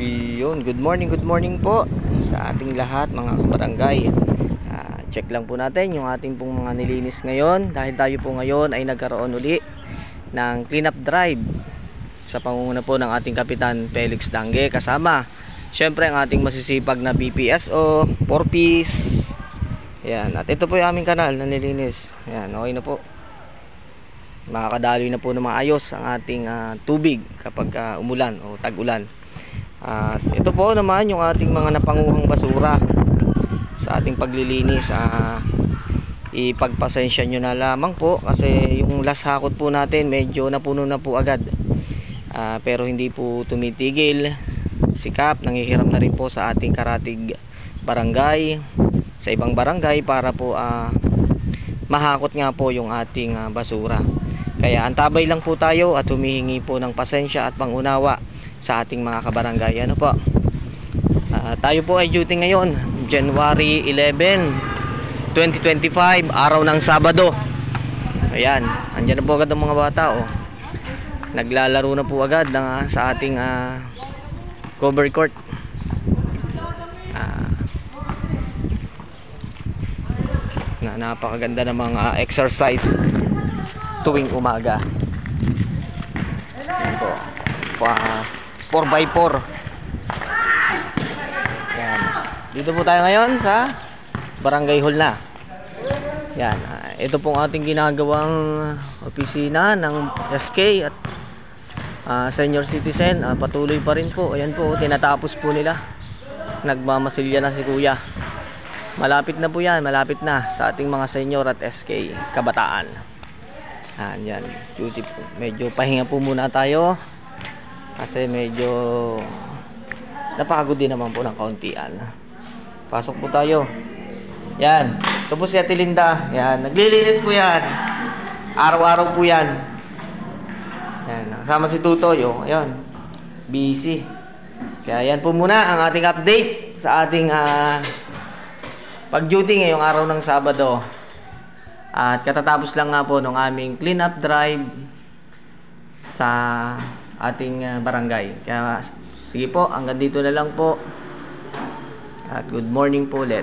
Good morning po sa ating lahat mga kabarangay. Check lang po natin yung ating pong mga nilinis ngayon, dahil tayo po ngayon ay nagkaroon uli ng cleanup drive sa pangunguna po ng ating Kapitan Felix Dange, kasama syempre ang ating masisipag na BPSO 4-piece. Ayan, at ito po yung aming kanal na nilinis. Ayan, okay na po. Makakadaloy na po ng maayos ang ating tubig kapag umulan o tag-ulan. At ito po naman yung ating mga napanguhang basura sa ating paglilinis. Ipagpasensya nyo na lamang po kasi yung last hakot po natin medyo napuno na po agad. Pero hindi po tumitigil. Sikap, nangihiram na rin po sa ating karatig barangay, sa ibang barangay para po mahakot nga po yung ating basura. Kaya antabay lang po tayo at humihingi po ng pasensya at pangunawa sa ating mga kabarangay. Ano po? Tayo po ay duty ngayon, January 11, 2025, araw ng Sabado. Ayan, andyan na po agad ang mga bata, oh. Naglalaro na po agad sa ating cover court. Napakaganda ng mga exercise tuwing umaga. Ayan po, 4x4. Ayan. Dito po tayo ngayon sa Barangay Hall na. Ayan. Ito pong ating ginagawang opisina ng SK at senior citizen. Patuloy pa rin po. Ayan po, tinatapos po nila. Nagmamasilya na si Kuya. Malapit na po yan, malapit na sa ating mga senior at SK kabataan. Ayan, duty po. Medyo pahinga po muna tayo kasi medyo napagod din naman po ng kauntian. Pasok po tayo. Yan, ito po si Ate Linda. Yan, naglilinis po yan. Araw-araw po yan. Yan, kasama si Tutoy. Ayan, busy. Kaya yan po muna ang ating update sa ating pag-duty ngayong araw ng Sabado. At katatapos lang nga po ng aming clean-up drive sa ating barangay. Kaya sige po, hanggang dito na lang po. At good morning po ulit.